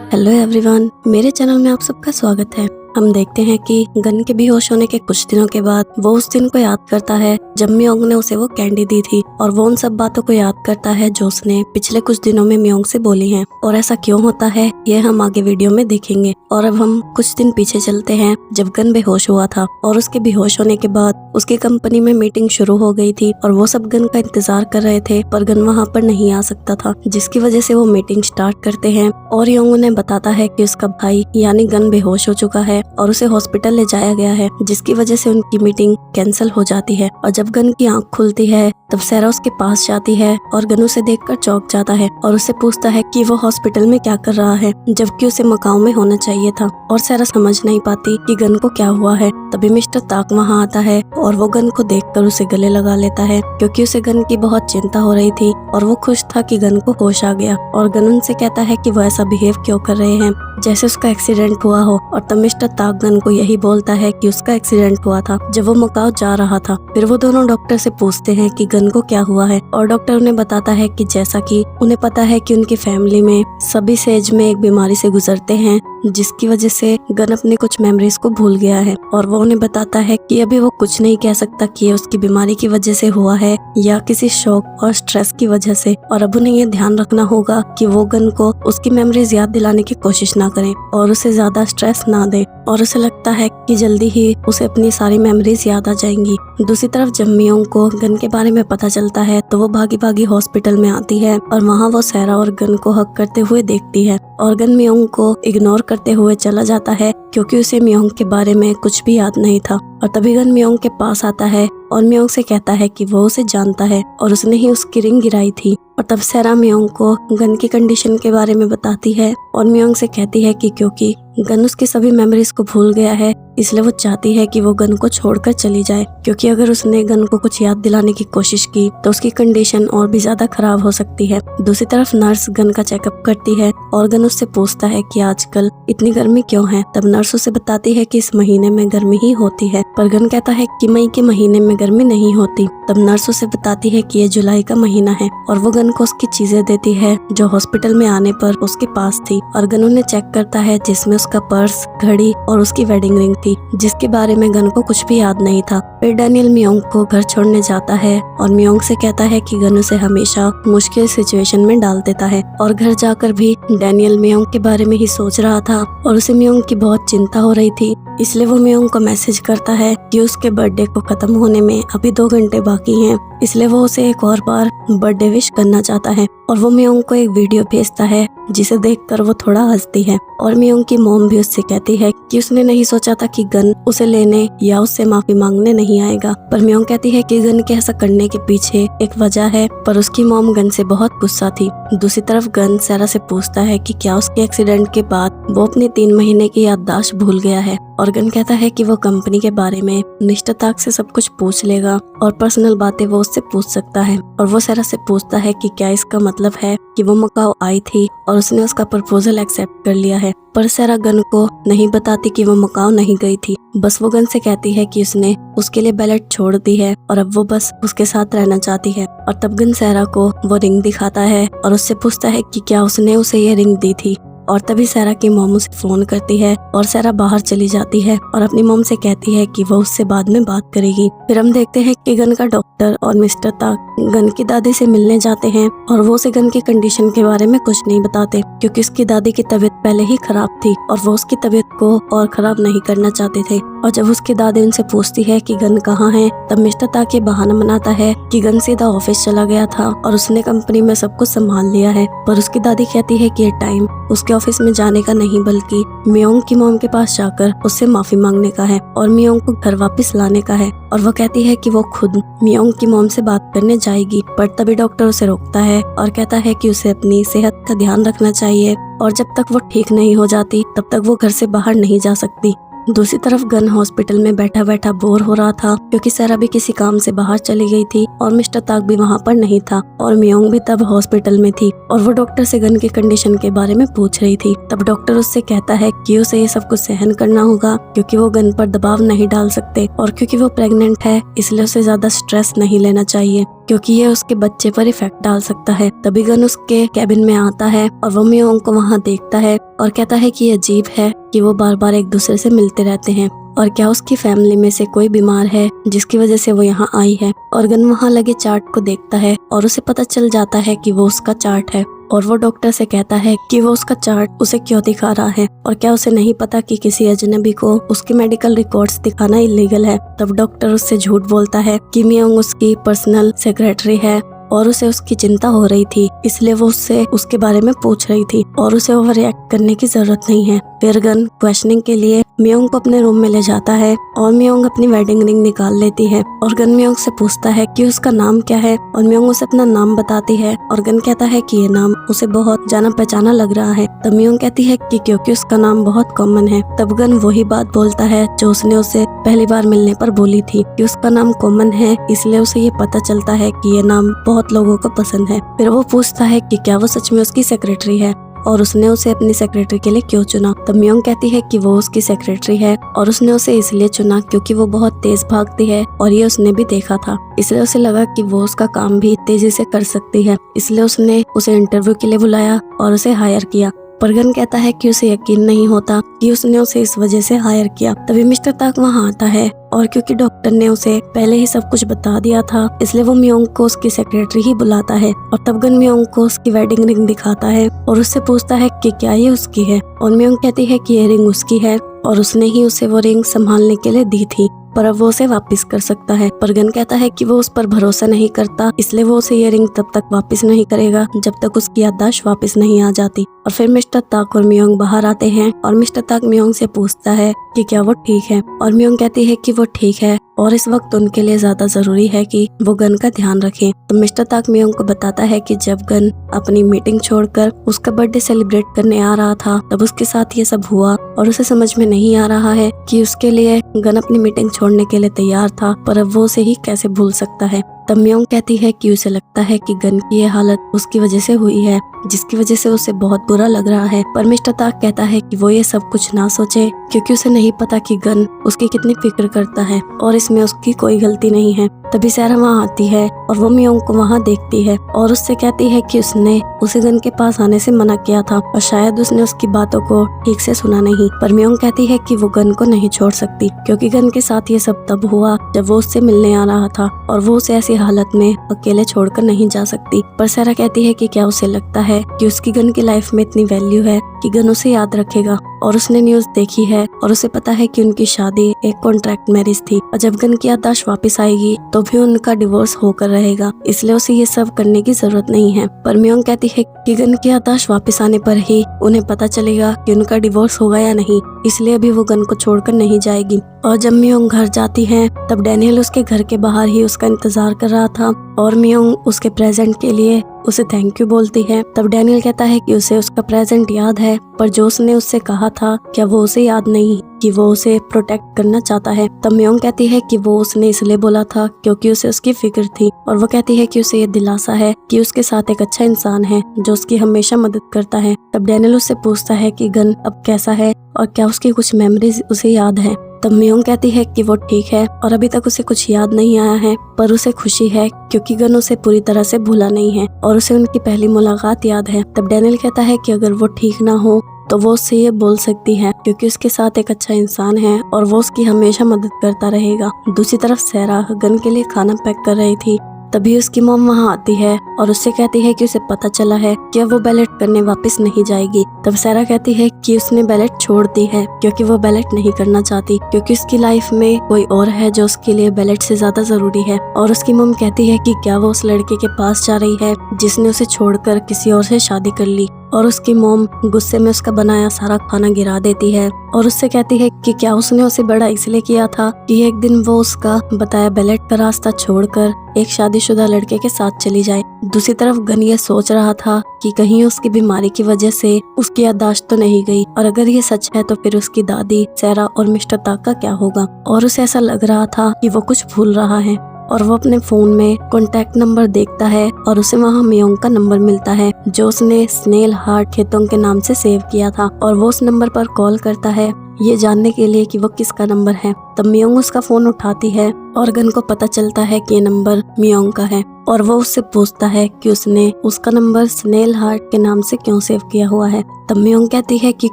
Hello everyone, मेरे channel में आप सबका स्वागत है। हम देखते हैं कि गन के बेहोश होने के कुछ दिनों के बाद वो उस दिन को याद करता है जब म्योंग ने उसे वो कैंडी दी थी और वो उन सब बातों को याद करता है जो उसने पिछले कुछ दिनों में म्योंग से बोली हैं। और ऐसा क्यों होता है ये हम आगे वीडियो में देखेंगे। और अब हम कुछ दिन पीछे चलते हैं जब गन बेहोश हुआ था और उसके बेहोश होने के बाद उसकी कंपनी में मीटिंग शुरू हो गई थी और वो सब गन का इंतजार कर रहे थे, पर गन वहाँ पर नहीं आ सकता था, जिसकी वजह से वो मीटिंग स्टार्ट करते हैं और योंग उन्हें बताता है कि उसका भाई यानी गन बेहोश हो चुका है और उसे हॉस्पिटल ले जाया गया है, जिसकी वजह से उनकी मीटिंग कैंसिल हो जाती है। और जब गन की आंख खुलती है तब सैरा उसके पास जाती है और गन उसे देखकर चौंक जाता है और उससे पूछता है कि वो हॉस्पिटल में क्या कर रहा है, जबकि उसे मकाओ में होना चाहिए था। और सैरा समझ नहीं पाती कि गन को क्या हुआ है। तभी मिस्टर ताक वहाँ आता है और वो गन को देखकर उसे गले लगा लेता है, क्योंकि उसे गन की बहुत चिंता हो रही थी और वो खुश था कि गन को होश आ गया। और गन उनसे कहता है कि वो ऐसा बिहेव क्यों कर रहे हैं जैसे उसका एक्सीडेंट हुआ हो। और तब मिस्टर ताक गन को यही बोलता है कि उसका एक्सीडेंट हुआ था जब वो मकाओ जा रहा था। फिर वो दोनों डॉक्टर से पूछते हैं कि गन को क्या हुआ है और डॉक्टर उन्हें बताता है कि जैसा कि उन्हें पता है कि उनकी फैमिली में सभी सेज में एक बीमारी से गुजरते हैं, जिसकी वजह से गन अपने कुछ मेमोरीज को भूल गया है। और वो उन्हें बताता है कि अभी वो कुछ नहीं कह सकता कि ये उसकी बीमारी की वजह से हुआ है या किसी शौक और स्ट्रेस की वजह से। और अब उन्हें ये ध्यान रखना होगा कि वो गन को उसकी मेमोरीज याद दिलाने की कोशिश ना करें और उसे ज्यादा स्ट्रेस ना दे। और उसे लगता है कि जल्दी ही उसे अपनी सारी मेमोरीज याद आ जाएंगी। दूसरी तरफ जब म्योंग को गन के बारे में पता चलता है तो वो भागी भागी हॉस्पिटल में आती है और वहाँ वो सैरा और गन को हक करते हुए देखती है। और गन म्योंग को इग्नोर करते हुए चला जाता है क्योंकि उसे म्योंग के बारे में कुछ भी याद नहीं था। और तभी गन म्योंग के पास आता है और म्योंग से कहता है कि वो उसे जानता है और उसने ही उसकी रिंग गिराई थी। और तब सैरा म्योंग को गन की कंडीशन के बारे में बताती है और म्योंग से कहती है कि क्योंकि गन उसकी सभी मेमोरीज को भूल गया है, इसलिए वो चाहती है कि वो गन को छोड़कर चली जाए, क्योंकि अगर उसने गन को कुछ याद दिलाने की कोशिश की तो उसकी कंडीशन और भी ज्यादा खराब हो सकती है। दूसरी तरफ नर्स गन का चेकअप करती है और गन उससे पूछता है कि आजकल इतनी गर्मी क्यों है। तब नर्स उसे बताती है कि इस महीने में गर्मी ही होती है, पर गन कहता है कि मई के महीने में गर्मी नहीं होती। तब नर्स उसे बताती है कि ये जुलाई का महीना है और वो गन को उसकी चीजें देती है जो हॉस्पिटल में आने पर उसके पास थी। और गन उन्हें चेक करता है जिसमें उसका पर्स, घड़ी और उसकी वेडिंग रिंग थी, जिसके बारे में गन को कुछ भी याद नहीं था। फिर डैनियल म्योंग को घर छोड़ने जाता है और म्योंग से कहता है कि गन उसे हमेशा मुश्किल सिचुएशन में डाल देता है। और घर जाकर भी डैनियल म्योंग के बारे में ही सोच रहा था और उसे म्योंग की बहुत चिंता हो रही थी, इसलिए वो म्योंग को मैसेज करता है कि उसके बर्थडे को खत्म होने में अभी 2 घंटे बाकी हैं, इसलिए वो उसे एक और बार बर्थडे विश करना चाहता है। और वो म्योंग को एक वीडियो भेजता है जिसे देखकर वो थोड़ा हंसती है। और म्योंग की मॉम भी उससे कहती है कि उसने नहीं सोचा था कि गन उसे लेने या उससे माफी मांगने नहीं आएगा, पर म्योंग कहती है कि गन के ऐसा करने के पीछे एक वजह है, पर उसकी मॉम गन से बहुत गुस्सा थी। दूसरी तरफ गन सैरा से पूछता है कि क्या उसके एक्सीडेंट के बाद वो अपने 3 महीने की याददाश्त भूल गया है। और गन कहता है कि वो कंपनी के बारे में मिस्टर ताक से सब कुछ पूछ लेगा और पर्सनल बातें वो उससे पूछ सकता है। और वो सैरा से पूछता है कि क्या इसका मतलब है कि वो मकाओ आई थी और उसने उसका प्रपोजल एक्सेप्ट कर लिया है। पर सैरा गन को नहीं बताती कि वो मकाओ नहीं गई थी, बस वो गन से कहती है कि उसने उसके लिए बैलेट छोड़ दी है और अब वो बस उसके साथ रहना चाहती है। और तब गन सैरा को वो रिंग दिखाता है और उससे पूछता है कि क्या उसने उसे ये रिंग दी थी। और तभी सैरा की मॉम उसे फोन करती है और सैरा बाहर चली जाती है और अपनी मॉम से कहती है कि वो उससे बाद में बात करेगी। फिर हम देखते हैं कि गन का डॉक्टर और मिस्टर ताक गन की दादी से मिलने जाते हैं और वो उसे गन की कंडीशन के बारे में कुछ नहीं बताते, क्योंकि उसकी दादी की तबीयत पहले ही खराब थी और वो उसकी तबीयत को और खराब नहीं करना चाहते थे। और जब उसकी दादी उनसे पूछती है कि गन कहाँ है, तब मिस्टर ताक ये बहाना बनाता है कि गन सीधा ऑफिस चला गया था और उसने कंपनी में सब कुछ संभाल लिया है। पर उसकी दादी कहती है कि ये टाइम उसके ऑफिस में जाने का नहीं बल्कि म्योंग की मॉम के पास जाकर उससे माफी मांगने का है और म्योंग को घर वापस लाने का है। और वो कहती है कि वो खुद म्योंग की मॉम से बात करने जाएगी, पर तभी डॉक्टर उसे रोकता है और कहता है कि उसे अपनी सेहत का ध्यान रखना चाहिए और जब तक वो ठीक नहीं हो जाती तब तक वो घर से बाहर नहीं जा सकती। दूसरी तरफ गन हॉस्पिटल में बैठा बैठा बोर हो रहा था, क्योंकि सैरा भी किसी काम से बाहर चली गई थी और मिस्टर ताक भी वहाँ पर नहीं था और म्योंग भी तब हॉस्पिटल में थी और वो डॉक्टर से गन की कंडीशन के बारे में पूछ रही थी। तब डॉक्टर उससे कहता है कि उसे ये सब कुछ सहन करना होगा, क्योंकि वो गन पर दबाव नहीं डाल सकते और क्योंकि वो प्रेग्नेंट है इसलिए उसे ज्यादा स्ट्रेस नहीं लेना चाहिए। क्योंकि ये उसके बच्चे पर इफेक्ट डाल सकता है। तभी गन उसके कैबिन में आता है और वो मियोंग को वहाँ देखता है और कहता है कि ये अजीब है कि वो बार बार एक दूसरे से मिलते रहते हैं और क्या उसकी फैमिली में से कोई बीमार है जिसकी वजह से वो यहाँ आई है। और गन वहाँ लगे चार्ट को देखता है और उसे पता चल जाता है कि वो उसका चार्ट है और वो डॉक्टर से कहता है कि वो उसका चार्ट उसे क्यों दिखा रहा है और क्या उसे नहीं पता कि किसी अजनबी को उसके मेडिकल रिकॉर्ड्स दिखाना इलीगल है। तब डॉक्टर उससे झूठ बोलता है कि मियोंग उसकी पर्सनल सेक्रेटरी है और उसे उसकी चिंता हो रही थी, इसलिए वो उससे उसके बारे में पूछ रही थी और उसे ओवर रिएक्ट करने की जरूरत नहीं है। फिर गन क्वेश्चनिंग के लिए मियोंग को अपने रूम में ले जाता है और मियोंग अपनी वेडिंग रिंग निकाल लेती है और गन मियोंग से पूछता है कि उसका नाम क्या है और मियोंग उसे अपना नाम बताती है और गन कहता है कि ये नाम उसे बहुत जाना पहचाना लग रहा है। तब मियोंग कहती है कि क्योंकि उसका नाम बहुत कॉमन है। तब गन वही बात बोलता है जो उसने उसे पहली बार मिलने पर बोली थी कि उसका नाम कॉमन है, इसलिए उसे ये पता चलता है कि ये नाम बहुत लोगों को पसंद है। फिर वो पूछता है कि क्या वो सच में उसकी सेक्रेटरी है और उसने उसे अपनी सेक्रेटरी के लिए क्यों चुना। तब मियोंग कहती है कि वो उसकी सेक्रेटरी है और उसने उसे इसलिए चुना क्योंकि वो बहुत तेज भागती है और ये उसने भी देखा था, इसलिए उसे लगा कि वो उसका काम भी तेजी से कर सकती है, इसलिए उसने उसे इंटरव्यू के लिए बुलाया और उसे हायर किया। पर गन कहता है कि उसे यकीन नहीं होता कि उसने उसे इस वजह से हायर किया। तभी मिस्टर ताक वहाँ आता है और क्योंकि डॉक्टर ने उसे पहले ही सब कुछ बता दिया था, इसलिए वो मियोंग को उसकी सेक्रेटरी ही बुलाता है और तब गन मियोंग को उसकी वेडिंग रिंग दिखाता है और उससे पूछता है कि क्या ये उसकी है और मियोंग कहती है कि ये रिंग उसकी है और उसने ही उसे वो रिंग संभालने के लिए दी थी, पर अब वो उसे वापस कर सकता है। पर गन कहता है कि वो उस पर भरोसा नहीं करता, इसलिए वो उसे ये रिंग तब तक वापस नहीं करेगा जब तक उसकी याददाश्त वापस नहीं आ जाती। और फिर मिस्टर ताक और मियोंग बाहर आते हैं और मिस्टर ताक मियोंग से पूछता है कि क्या वो ठीक है और मियोंग कहती है कि वो ठीक है और इस वक्त उनके लिए ज्यादा जरूरी है कि वो गन का ध्यान रखें। तो मिस्टर ताक मियोंग को बताता है कि जब गन अपनी मीटिंग छोड़कर उसका बर्थडे सेलिब्रेट करने आ रहा था तब उसके साथ ये सब हुआ और उसे समझ में नहीं आ रहा है कि उसके लिए गन अपनी मीटिंग छोड़ने के लिए तैयार था, पर अब वो उसे ही कैसे भूल सकता है। तब मियोंग कहती है कि उसे लगता है कि गन की ये हालत उसकी वजह से हुई है, जिसकी वजह से उसे बहुत बुरा लग रहा है। पर मिस्टर ताक कहता है कि वो ये सब कुछ ना सोचे क्योंकि उसे नहीं पता कि गन उसकी कितनी फिक्र करता है और इसमें उसकी कोई गलती नहीं है। तभी सैरा वहाँ आती है और वो मियोंग को वहाँ देखती है और उससे कहती है कि उसने उसे गन के पास आने से मना किया था और शायद उसने उसकी बातों को ठीक से सुना नहीं। पर मियोंग कहती है कि वो गन को नहीं छोड़ सकती क्योंकि गन के साथ ये सब तब हुआ जब वो उससे मिलने आ रहा था और वो उसे ऐसी हालत में अकेले छोड़कर नहीं जा सकती। पर सैरा कहती है कि क्या उसे लगता है कि उसकी गन की लाइफ में इतनी वैल्यू है कि गन उसे याद रखेगा और उसने न्यूज देखी है और उसे पता है कि उनकी शादी एक कॉन्ट्रैक्ट मैरिज थी और जब गन की याददाश्त वापस आएगी तो भी उनका डिवोर्स होकर रहेगा, इसलिए उसे ये सब करने की जरूरत नहीं है। पर मियोंग कहती है कि गन की याददाश्त वापस आने पर ही उन्हें पता चलेगा कि उनका डिवोर्स होगा या नहीं, इसलिए अभी वो गन को छोड़कर नहीं जाएगी। और जब मियोंग घर जाती है तब डैनियल उसके घर के बाहर ही उसका इंतजार कर रहा था और मियोंग उसके प्रेजेंट के लिए उसे थैंक यू बोलती है। तब डैनियल कहता है कि उसे उसका प्रेजेंट याद है, पर जो उसने उससे कहा था क्या वो उसे याद नहीं कि वो उसे प्रोटेक्ट करना चाहता है। तब मियोंग कहती है कि वो उसने इसलिए बोला था क्योंकि उसे उसकी फिक्र थी और वो कहती है कि उसे ये दिलासा है कि उसके साथ एक अच्छा इंसान है जो उसकी हमेशा मदद करता है। तब डैनियल उससे पूछता है कि गन अब कैसा है और क्या उसकी कुछ मेमोरीज उसे याद है। तब मियोंग कहती है कि वो ठीक है और अभी तक उसे कुछ याद नहीं आया है, पर उसे खुशी है क्योंकि गन उसे पूरी तरह से भूला नहीं है और उसे उनकी पहली मुलाकात याद है। तब डैनियल कहता है कि अगर वो ठीक ना हो तो वो उससे ये बोल सकती है क्योंकि उसके साथ एक अच्छा इंसान है और वो उसकी हमेशा मदद करता रहेगा। दूसरी तरफ सैरा गन के लिए खाना पैक कर रही थी, तभी उसकी मॉम वहाँ आती है और उससे कहती है कि उसे पता चला है कि अब वो बैलेट करने वापस नहीं जाएगी। तब सैरा कहती है कि उसने बैलेट छोड़ दी है क्योंकि वो बैलेट नहीं करना चाहती क्योंकि उसकी लाइफ में कोई और है जो उसके लिए बैलेट से ज्यादा जरूरी है। और उसकी मॉम कहती है कि क्या वो उस लड़के के पास जा रही है जिसने उसे छोड़कर किसी और से शादी कर ली। और उसकी मॉम गुस्से में उसका बनाया सारा खाना गिरा देती है और उससे कहती है कि क्या उसने उसे बड़ा इसलिए किया था कि एक दिन वो उसका बताया बैलेट का रास्ता छोड़कर एक शादीशुदा लड़के के साथ चली जाए। दूसरी तरफ गन ये सोच रहा था कि कहीं उसकी बीमारी की वजह से उसकी याददाश्त तो नहीं गई और अगर ये सच है तो फिर उसकी दादी सैरा और मिस्टर ताक का क्या होगा। और उसे ऐसा लग रहा था कि वो कुछ भूल रहा है और वो अपने फोन में कॉन्टैक्ट नंबर देखता है और उसे वहाँ मियोंग का नंबर मिलता है जो उसने स्नेल हार्ट खेतों के नाम से सेव किया था और वो उस नंबर पर कॉल करता है ये जानने के लिए कि वो किसका नंबर है। तब मियोंग उसका फोन उठाती है और गन को पता चलता है कि ये नंबर मियोंग का है और वो उससे पूछता है कि उसने उसका नंबर स्नेल हार्ट के नाम से क्यों सेव किया हुआ है। तब मियोंग कहती है कि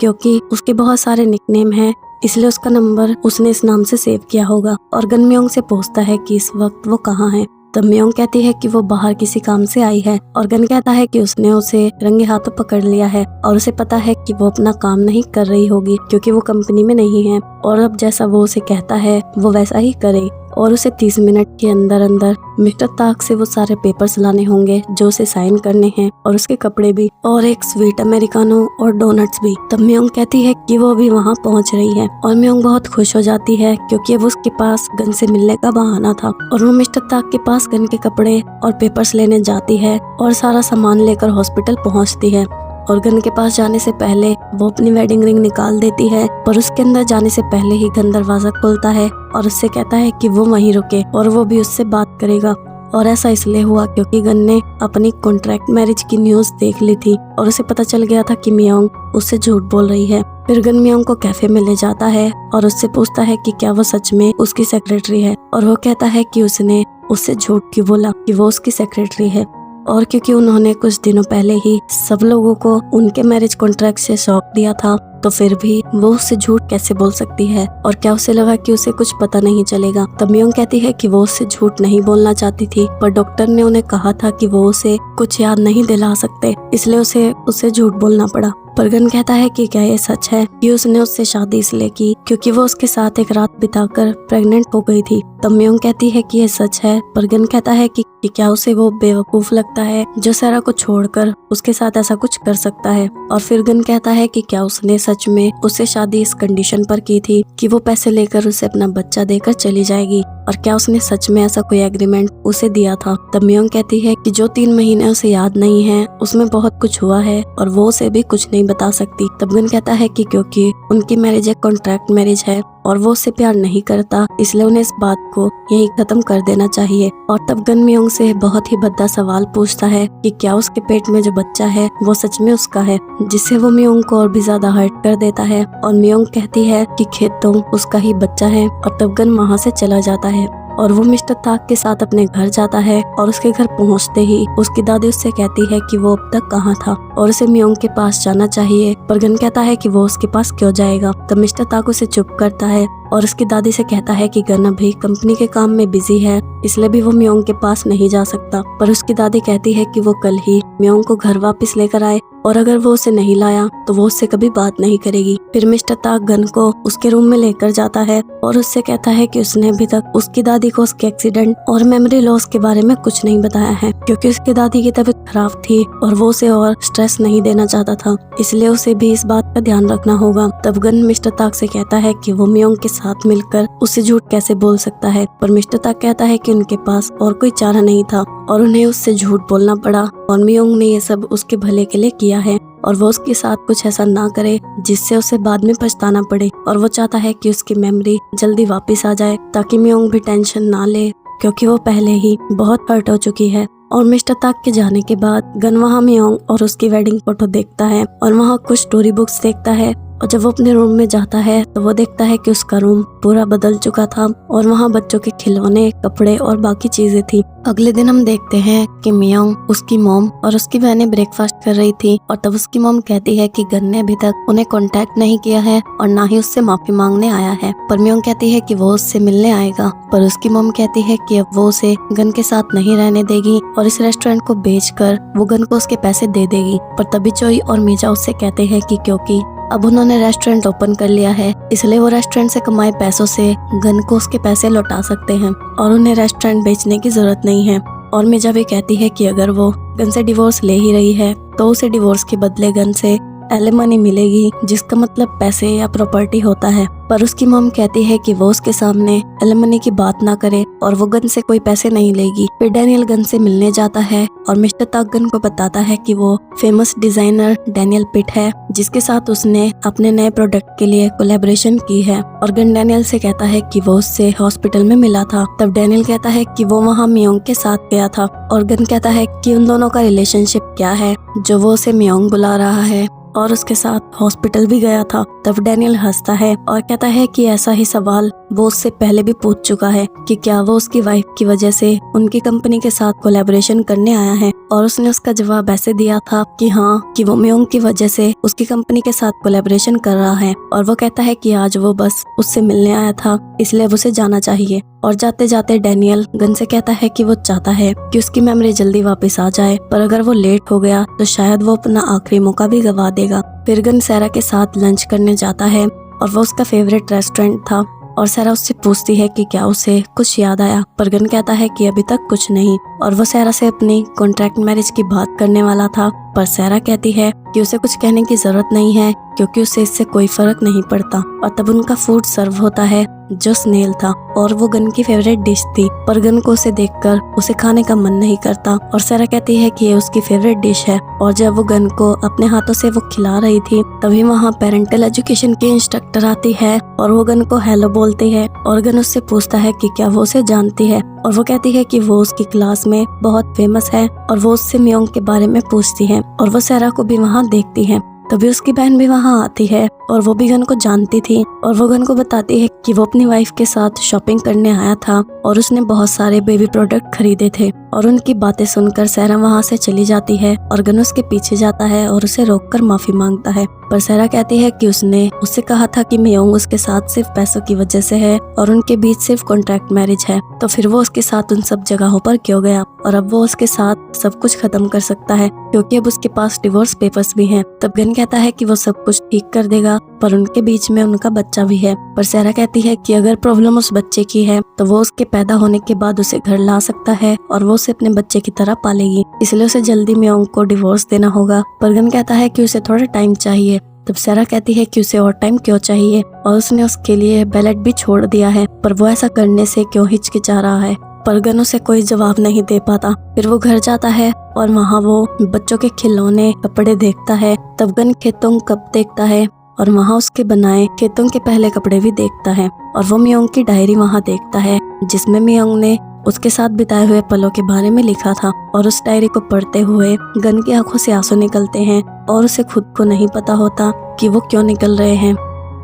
क्योंकि उसके बहुत सारे निकनेम हैं, इसलिए उसका नंबर उसने इस नाम से सेव किया होगा। और गन मियोंग से पूछता है कि इस वक्त वो कहाँ है। तब मियोंग कहती है कि वो बाहर किसी काम से आई है और गन कहता है कि उसने उसे रंगे हाथों पकड़ लिया है और उसे पता है कि वो अपना काम नहीं कर रही होगी क्योंकि वो कंपनी में नहीं है और अब जैसा वो उसे कहता है वो वैसा ही करे और उसे 30 मिनट के अंदर अंदर मिस्टर ताक से वो सारे पेपर्स लाने होंगे जो उसे साइन करने हैं और उसके कपड़े भी और एक स्वीट अमेरिकानो और डोनट्स भी। तब मियोंग कहती है कि वो भी वहाँ पहुँच रही है और मियोंग बहुत खुश हो जाती है क्योंकि अब उसके पास गन से मिलने का बहाना था और वो मिस्टर ताक के पास गन के कपड़े और पेपर्स लेने जाती है और सारा सामान लेकर हॉस्पिटल पहुँचती है। और गन के पास जाने से पहले वो अपनी वेडिंग रिंग निकाल देती है, पर उसके अंदर जाने से पहले ही गन दरवाजा खोलता है और उससे कहता है कि वो वहीं रुके और वो भी उससे बात करेगा। और ऐसा इसलिए हुआ क्योंकि गन ने अपनी कॉन्ट्रैक्ट मैरिज की न्यूज़ देख ली थी और उसे पता चल गया था कि मियोंग उससे झूठ बोल रही है। फिर गन मियोंग को कैफे में ले जाता है और उससे पूछता है कि क्या वो सच में उसकी सेक्रेटरी है और वो कहता है कि उसने उससे झूठ क्यों बोला कि वो उसकी सेक्रेटरी है और क्योंकि उन्होंने कुछ दिनों पहले ही सब लोगों को उनके मैरिज कॉन्ट्रैक्ट से शॉक दिया था तो फिर भी वो उससे झूठ कैसे बोल सकती है और क्या उसे लगा कि उसे कुछ पता नहीं चलेगा। तब मियोंग कहती है कि वो उससे झूठ नहीं बोलना चाहती थी, पर डॉक्टर ने उन्हें कहा था कि वो उसे कुछ याद नहीं दिला सकते, इसलिए उसे झूठ बोलना पड़ा। पर गन कहता है कि क्या ये सच है कि उसने उससे शादी इसलिए की क्योंकि वो उसके साथ एक रात बिताकर प्रेग्नेंट हो गई थी। तब मियोंग कहती है कि ये सच है, पर गन कहता है कि क्या उसे वो बेवकूफ लगता है जो सारा को छोड़कर उसके साथ ऐसा कुछ कर सकता है। और फिर गन कहता है कि क्या उसने सच में उससे शादी इस कंडीशन पर की थी कि वो पैसे लेकर उसे अपना बच्चा देकर चली जाएगी और क्या उसने सच में ऐसा कोई एग्रीमेंट उसे दिया था। तब मियोंग कहती है कि जो 3 महीने उसे याद नहीं है उसमें बहुत कुछ हुआ है और वो उसे भी कुछ नहीं बता सकती। तब गन कहता है कि क्योंकि उनकी मैरिज एक कॉन्ट्रैक्ट मैरिज है और वो उससे प्यार नहीं करता इसलिए उन्हें इस बात को यही खत्म कर देना चाहिए। और तब गन मियोंग से बहुत ही भद्दा सवाल पूछता है कि क्या उसके पेट में जो बच्चा है वो सच में उसका है, जिससे वो मियोंग को और भी ज्यादा हर्ट कर देता है। और मियोंग कहती है कि खेत तो उसका ही बच्चा है और तब गन वहाँ से चला जाता है और वो मिस्टर ताक के साथ अपने घर जाता है और उसके घर पहुंचते ही उसकी दादी उससे कहती है कि वो अब तक कहाँ था और उसे मियोंग के पास जाना चाहिए, पर गन कहता है कि वो उसके पास क्यों जाएगा। तब मिस्टर ताक उसे चुप करता है और उसकी दादी से कहता है कि गन अभी कंपनी के काम में बिजी है इसलिए भी वो मियोंग के पास नहीं जा सकता। पर उसकी दादी कहती है कि वो कल ही मियोंग को घर वापस लेकर आए और अगर वो उसे नहीं लाया तो वो उससे कभी बात नहीं करेगी। फिर मिस्टर ताक गन को उसके रूम में लेकर जाता है और उससे कहता है कि उसने अभी तक उसकी दादी को उसके एक्सीडेंट और मेमोरी लॉस के बारे में कुछ नहीं बताया है क्योंकि उसकी दादी की तबीयत खराब थी और वो उसे और स्ट्रेस नहीं देना चाहता था, इसलिए उसे भी इस बात का ध्यान रखना होगा। तब गन मिस्टर ताक से कहता है कि वो मियोंग के साथ मिलकर उससे झूठ कैसे बोल सकता है, पर मिस्टर ताक कहता है कि उनके पास और कोई चारा नहीं था और उन्हें उससे झूठ बोलना पड़ा और मियोंग ने ये सब उसके भले के लिए किया है और वो उसके साथ कुछ ऐसा ना करे जिससे उसे बाद में पछताना पड़े। और वो चाहता है कि उसकी मेमोरी जल्दी वापस आ जाए ताकि मियोंग भी टेंशन ना ले क्योंकि वो पहले ही बहुत हर्ट हो चुकी है। और मिस्टर ताक के जाने के बाद गन वहाँ मियोंग और उसकी वेडिंग फोटो देखता है और वहाँ कुछ स्टोरी बुक्स देखता है और जब वो अपने रूम में जाता है तो वो देखता है कि उसका रूम पूरा बदल चुका था और वहाँ बच्चों के खिलौने, कपड़े और बाकी चीजें थी। अगले दिन हम देखते हैं कि मियोंग, उसकी मॉम और उसकी बहनें ब्रेकफास्ट कर रही थी और तब उसकी मॉम कहती है कि गन ने अभी तक उन्हें कांटेक्ट नहीं किया है और ना ही उससे माफी मांगने आया है, पर मियोंग कहती है कि वो उससे मिलने आएगा। पर उसकी मॉम कहती है कि अब वो उसे गन के साथ नहीं रहने देगी और इस रेस्टोरेंट को बेचकर वो गन को उसके पैसे दे देगी। पर तभी चोई और मीजा उससे कहते हैं कि क्योंकि अब उन्होंने रेस्टोरेंट ओपन कर लिया है इसलिए वो रेस्टोरेंट से कमाए पैसों से गन को उसके पैसे लौटा सकते हैं और उन्हें रेस्टोरेंट बेचने की जरूरत नहीं है। और मिजा भी कहती है कि अगर वो गन से डिवोर्स ले ही रही है तो उसे डिवोर्स के बदले गन से एलिमनी मिलेगी, जिसका मतलब पैसे या प्रॉपर्टी होता है। पर उसकी मॉम कहती है कि वो उसके सामने एलिमनी की बात ना करे और वो गन से कोई पैसे नहीं लेगी। फिर डैनियल गन से मिलने जाता है और मिस्टर ताक गन को बताता है कि वो फेमस डिजाइनर डैनियल पिट है जिसके साथ उसने अपने नए प्रोडक्ट के लिए कोलैबोरेशन की है। और गन डैनियल से कहता है कि वो उससे हॉस्पिटल में मिला था। तब डैनियल कहता है कि वो वहाँ मियोंग के साथ गया था और गन कहता है कि उन दोनों का रिलेशनशिप क्या है जो वो उसे मियोंग बुला रहा है। और उसके साथ हॉस्पिटल भी गया था। तब डैनियल हंसता है और कहता है कि ऐसा ही सवाल वो उससे पहले भी पूछ चुका है कि क्या वो उसकी वाइफ की वजह से उनकी कंपनी के साथ कोलैबोरेशन करने आया है, और उसने उसका जवाब ऐसे दिया था कि हाँ, कि वो मियोंग की वजह से उसकी कंपनी के साथ कोलैबोरेशन कर रहा है। और वो कहता है कि आज वो बस उससे मिलने आया था, इसलिए अब उसे जाना चाहिए। और जाते जाते डैनियल गन से कहता है कि वो चाहता है कि उसकी मेमोरी जल्दी वापस आ जाए, पर अगर वो लेट हो गया तो शायद वो अपना आखिरी मौका भी गवा देगा। फिर गन सैरा के साथ लंच करने जाता है और वो उसका फेवरेट रेस्टोरेंट था, और सैरा उससे पूछती है कि क्या उसे कुछ याद आया, पर गन कहता है कि अभी तक कुछ नहीं। और वो सैरा से अपनी कॉन्ट्रैक्ट मैरिज की बात करने वाला था, पर सैरा कहती है कि उसे कुछ कहने की जरूरत नहीं है क्योंकि उसे इससे कोई फर्क नहीं पड़ता। और तब उनका फूड सर्व होता है जो स्नेल था, और वो गन की फेवरेट डिश थी, पर गन को उसे देखकर उसे खाने का मन नहीं करता। और सैरा कहती है कि ये उसकी फेवरेट डिश है। और जब वो गन को अपने हाथों से वो खिला रही थी, तभी वहाँ पेरेंटल एजुकेशन की इंस्ट्रक्टर आती है और वो गन को हेलो बोलती है। और गन उससे पूछता है कि क्या वो उसे जानती है, और वो कहती है कि वो उसकी क्लास में बहुत फेमस है, और वो उससे मियोंग के बारे में पूछती है। और वो सैरा को भी वहाँ देखती है। तभी उसकी बहन भी वहाँ आती है और वो भी गन को जानती थी, और वो गन को बताती है कि वो अपनी वाइफ के साथ शॉपिंग करने आया था और उसने बहुत सारे बेबी प्रोडक्ट खरीदे थे। और उनकी बातें सुनकर सैरा वहाँ से चली जाती है और गन उसके पीछे जाता है और उसे रोककर माफी मांगता है। पर सैरा कहती है कि उसने उससे कहा था कि मियोंग उसके साथ सिर्फ पैसों की वजह से है और उनके बीच सिर्फ कॉन्ट्रैक्ट मैरिज है, तो फिर वो उसके साथ उन सब जगहों पर क्यों गया, और अब वो उसके साथ सब कुछ खत्म कर सकता है क्योंकि अब उसके पास डिवोर्स पेपर्स भी हैं। तब गन कहता है कि वो सब कुछ ठीक कर देगा, पर उनके बीच में उनका बच्चा भी है। पर सैरा कहती है कि अगर प्रॉब्लम उस बच्चे की है तो वो उसके पैदा होने के बाद उसे घर ला सकता है और वो उसे अपने बच्चे की तरह पालेगी, इसलिए उसे जल्दी मियोंग को डिवोर्स देना होगा। पर गन कहता है कि उसे थोड़ा टाइम चाहिए। तब सैरा कहती है कि उसे और टाइम क्यों चाहिए, और उसने उसके लिए बैलेट भी छोड़ दिया है, पर वो ऐसा करने से क्यों हिचकिचा रहा है। पर गन उसे कोई जवाब नहीं दे पाता। फिर वो घर जाता है और वहाँ वो बच्चों के खिलौने कपड़े देखता है। तब गन खेतों कप देखता है और वहाँ उसके बनाए खेतों के पहले कपड़े भी देखता है, और वो मियोंग की डायरी वहाँ देखता है जिसमें मियोंग ने उसके साथ बिताए हुए पलों के बारे में लिखा था। और उस डायरी को पढ़ते हुए गन की आंखों से आंसू निकलते हैं और उसे खुद को नहीं पता होता कि वो क्यों निकल रहे हैं।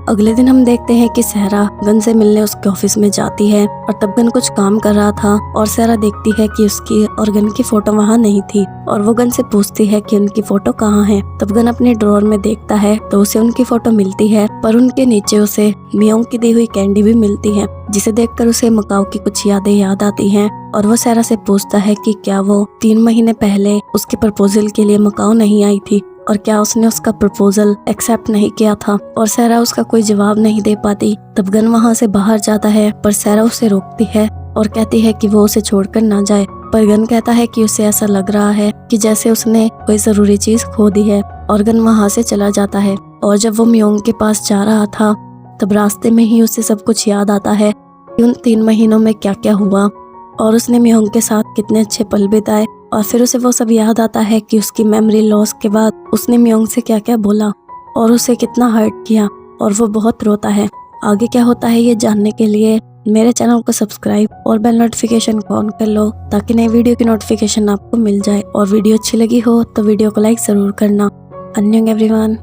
अगले दिन हम देखते हैं कि सहरा गन से मिलने उसके ऑफिस में जाती है, और तब गन कुछ काम कर रहा था और सहरा देखती है कि उसकी और गन की फोटो वहाँ नहीं थी, और वो गन से पूछती है कि उनकी फोटो कहाँ है। तब गन अपने ड्रॉअर में देखता है तो उसे उनकी फोटो मिलती है, पर उनके नीचे उसे मियोंग की दी हुई कैंडी भी मिलती है, जिसे देखकर उसे मकाओ की कुछ यादें याद आती हैं। और वो सहरा से पूछता है कि क्या वो 3 महीने पहले उसके प्रपोजल के लिए मकाओ नहीं आई थी, और क्या उसने उसका प्रपोजल एक्सेप्ट नहीं किया था। और सहरा उसका कोई जवाब नहीं दे पाती। तब गन वहाँ से बाहर जाता है, पर सहरा उसे रोकती है और कहती है कि वो उसे छोड़कर ना जाए। पर गन कहता है कि उसे ऐसा लग रहा है कि जैसे उसने कोई जरूरी चीज खो दी है, और गन वहाँ से चला जाता है। और जब वो मियोंग के पास जा रहा था तब रास्ते में ही उसे सब कुछ याद आता है कि उन 3 महीनों में क्या क्या हुआ, और उसने मियोंग के साथ कितने अच्छे पल बिताए। और फिर उसे वो सब याद आता है कि उसकी मेमोरी लॉस के बाद उसने मियोंग से क्या क्या बोला और उसे कितना हर्ट किया, और वो बहुत रोता है। आगे क्या होता है ये जानने के लिए मेरे चैनल को सब्सक्राइब और बेल नोटिफिकेशन को ऑन कर लो, ताकि नई वीडियो की नोटिफिकेशन आपको मिल जाए। और वीडियो अच्छी लगी हो तो वीडियो को लाइक जरूर करना। अन्यंग एवरीवन।